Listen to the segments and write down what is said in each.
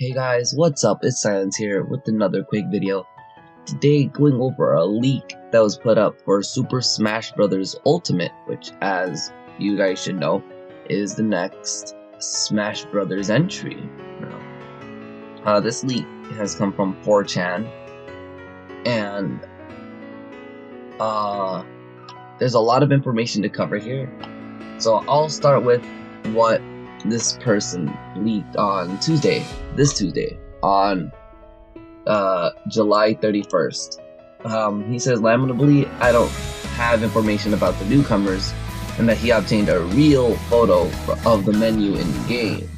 Hey guys, what's up? It's Silence here with another quick video. Today going over a leak that was put up for Super Smash Bros. Ultimate, which as you guys should know, is the next Smash Bros. Entry. This leak has come from 4chan, and there's a lot of information to cover here. So I'll start with what this person leaked on this Tuesday, on July 31st. He says, lamentably, I don't have information about the newcomers, and that he obtained a real photo of the menu in the game,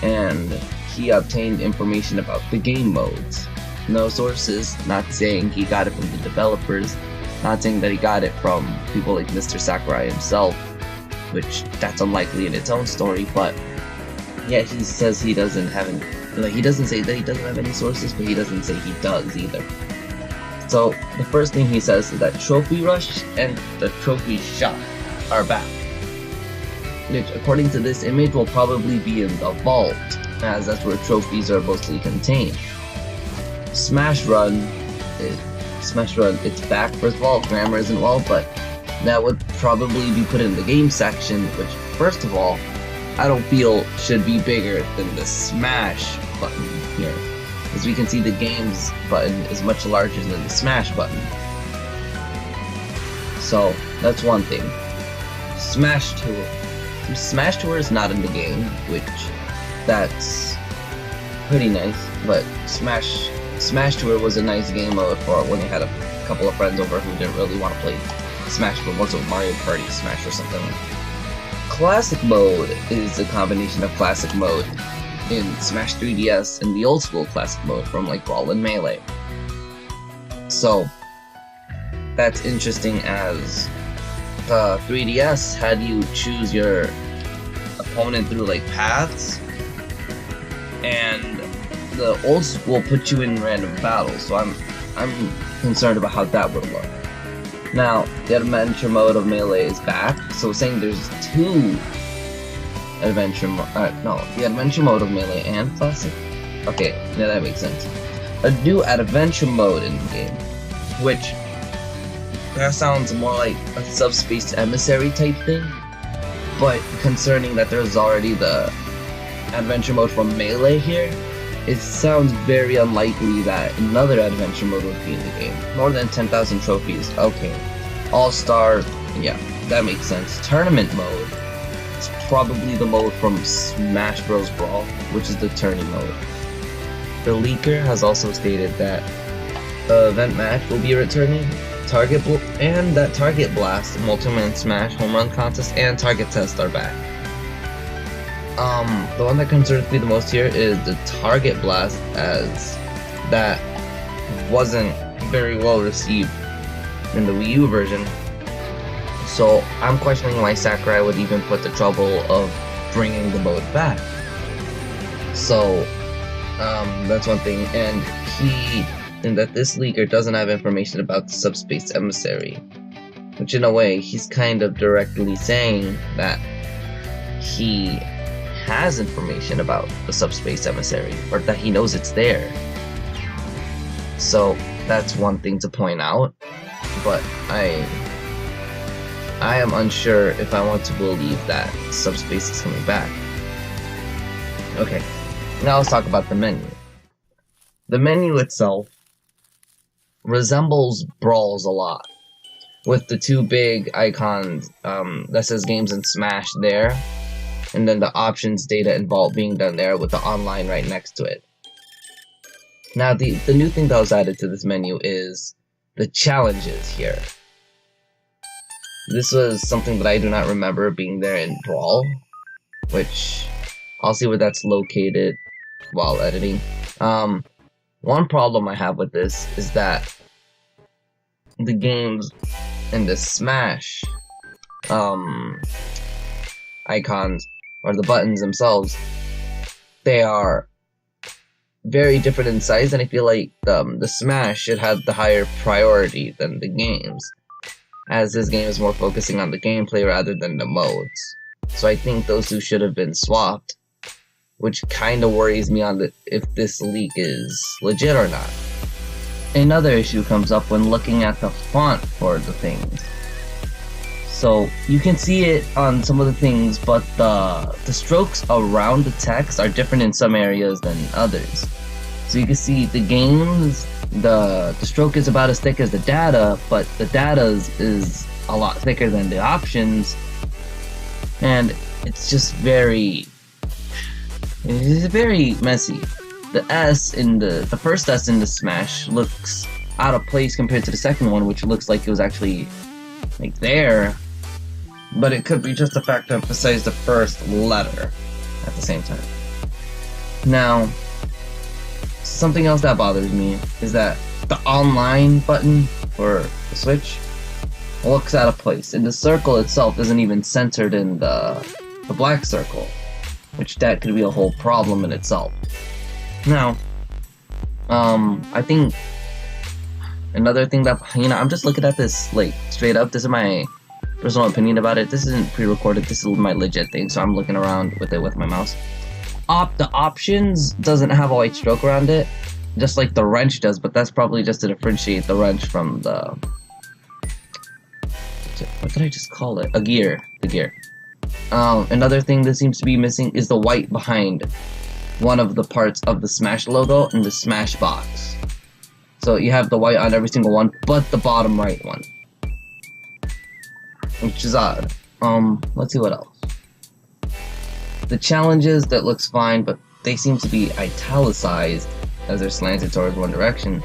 and he obtained information about the game modes. No sources, not saying he got it from the developers, not saying that he got it from people like Mr. Sakurai himself, which that's unlikely in its own story, but yeah, he says he doesn't have any, he doesn't say that he doesn't have any sources, but he doesn't say he does either. So the first thing he says is that Trophy Rush and the Trophy Shop are back, which according to this image will probably be in the vault, as that's where trophies are mostly contained. Smash Run, it's back. First of all, grammar isn't well, but that would probably be put in the game section, which, first of all, I don't feel should be bigger than the Smash button here. As we can see, the games button is much larger than the Smash button. So, that's one thing. Smash Tour. Smash Tour is not in the game, which, that's pretty nice, but Smash Tour was a nice game mode for when you had a couple of friends over who didn't really want to play Smash, but was it Mario Party Smash or something? Classic mode is a combination of classic mode in Smash 3DS and the old school classic mode from like Brawl and Melee. So that's interesting, as 3DS had you choose your opponent through like paths, and the old school put you in random battles. So I'm concerned about how that would look. Now, the adventure mode of Melee is back, so saying there's two adventure the adventure mode of Melee and Classic? Okay, yeah, that makes sense. A new adventure mode in the game, which that sounds more like a Subspace Emissary type thing, but concerning that there's already the adventure mode from Melee here, it sounds very unlikely that another adventure mode would be in the game. More than 10,000 trophies, okay. All-Star, yeah, that makes sense. Tournament mode is probably the mode from Smash Bros. Brawl, which is the tourney mode. The leaker has also stated that the event match will be returning, and that Target Blast, Multi-Man Smash, Home Run Contest, and Target Test are back. The one that concerns me the most here is the Target Blast, as that wasn't very well received in the Wii U version. So I'm questioning why Sakurai would even put the trouble of bringing the mode back. So that's one thing, and that this leaker doesn't have information about the Subspace Emissary, which in a way he's kind of directly saying that he has information about the Subspace Emissary, or that he knows it's there. So that's one thing to point out, but I am unsure if I want to believe that Subspace is coming back. Okay, now let's talk about the menu. The menu itself resembles Brawl's a lot, with the two big icons that says Games and Smash there, and then the options, data, and vault being done there with the online right next to it. Now, the new thing that was added to this menu is the challenges here. This was something that I do not remember being there in Brawl, which I'll see where that's located while editing. One problem I have with this is that the games in the Smash icons, or the buttons themselves, they are very different in size, and I feel like the Smash should have the higher priority than the games, as this game is more focusing on the gameplay rather than the modes. So I think those two should have been swapped, which kind of worries me on if this leak is legit or not. Another issue comes up when looking at the font for the things. So you can see it on some of the things, but the strokes around the text are different in some areas than others. So you can see the games, the stroke is about as thick as the data, but the data is a lot thicker than the options, and it's just very messy. The S in the first S in the Smash looks out of place compared to the second one, which looks like it was actually like there, but it could be just the fact to emphasize the first letter at the same time. Now, something else that bothers me is that the online button for the Switch looks out of place, and the circle itself isn't even centered in the black circle, which that could be a whole problem in itself. Now, I think another thing that, I'm just looking at this like straight up. This is my personal opinion about it. This isn't pre-recorded. This is my legit thing, so I'm looking around with it with my mouse. The options doesn't have a white stroke around it, just like the wrench does, but that's probably just to differentiate the wrench from the, what did I just call it? The gear. Another thing that seems to be missing is the white behind one of the parts of the Smash logo in the Smash box. So you have the white on every single one, but the bottom right one, which is odd. Let's see what else. The challenges, that looks fine, but they seem to be italicized as they're slanted towards one direction,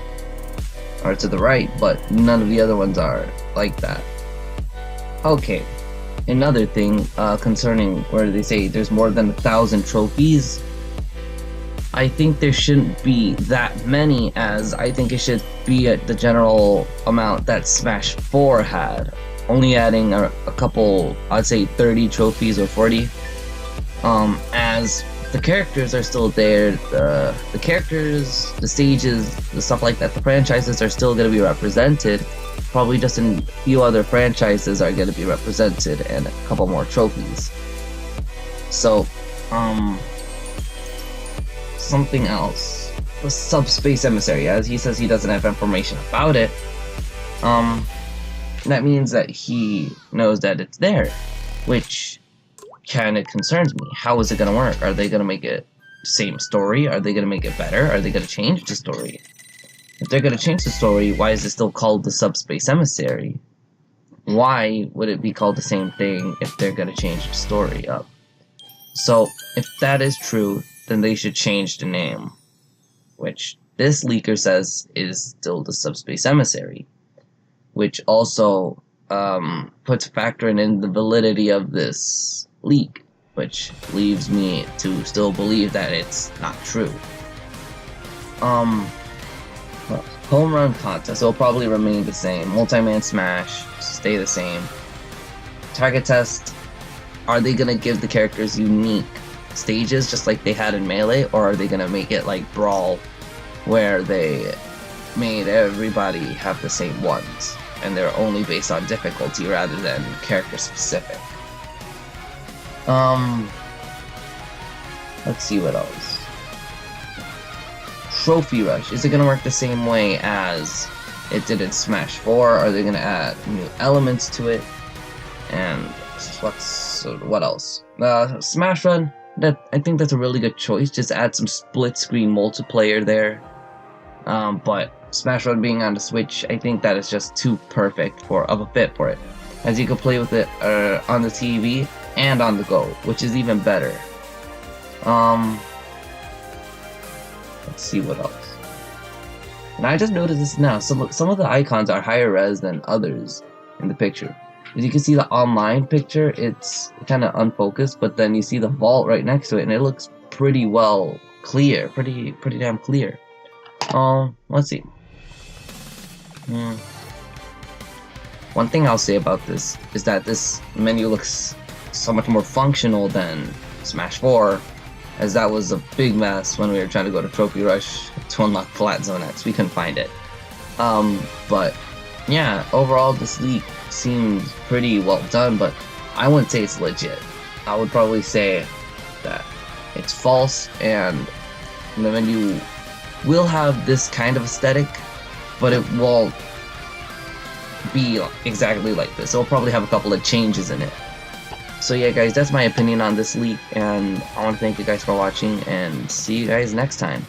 or to the right, but none of the other ones are like that. Okay, another thing concerning where they say there's more than 1,000 trophies. I think there shouldn't be that many, as I think it should be at the general amount that Smash 4 had, only adding a couple, I'd say 30 trophies or 40. As the characters are still there, the characters, the stages, the stuff like that, the franchises are still going to be represented. Probably just in a few other franchises are going to be represented, and a couple more trophies. So, something else. The Subspace Emissary, as he says he doesn't have information about it, that means that he knows that it's there, which kind of concerns me. How is it going to work? Are they going to make it the same story? Are they going to make it better? Are they going to change the story? If they're going to change the story, why is it still called the Subspace Emissary? Why would it be called the same thing if they're going to change the story up? So, if that is true, then they should change the name, which this leaker says is still the Subspace Emissary, which also puts a factor in the validity of this leak, which leaves me to still believe that it's not true. Home run contest will probably remain the same. Multi-man smash, stay the same. Target test, are they gonna give the characters unique stages just like they had in Melee, or are they gonna make it like Brawl, where they made everybody have the same ones, and they're only based on difficulty rather than character specific? Let's see what else. Trophy Rush, is it gonna work the same way as it did in Smash 4? Are they gonna add new elements to it? And what else? Smash Run, I think that's a really good choice. Just add some split screen multiplayer there. But Smash Run being on the Switch, I think that is just too perfect of a fit for it, as you can play with it on the TV and on the go, which is even better. Let's see what else. And I just noticed this now. Some of the icons are higher res than others in the picture. As you can see, the online picture, it's kind of unfocused, but then you see the vault right next to it, and it looks pretty well clear, pretty damn clear. Let's see. One thing I'll say about this is that this menu looks so much more functional than Smash 4, as that was a big mess when we were trying to go to Trophy Rush to unlock Flat Zone X. We couldn't find it. But yeah, overall this leak seems pretty well done, but I wouldn't say it's legit. I would probably say that it's false, and the menu will have this kind of aesthetic, but it won't be exactly like this. It'll probably have a couple of changes in it. So yeah guys, that's my opinion on this leak, and I want to thank you guys for watching, and see you guys next time.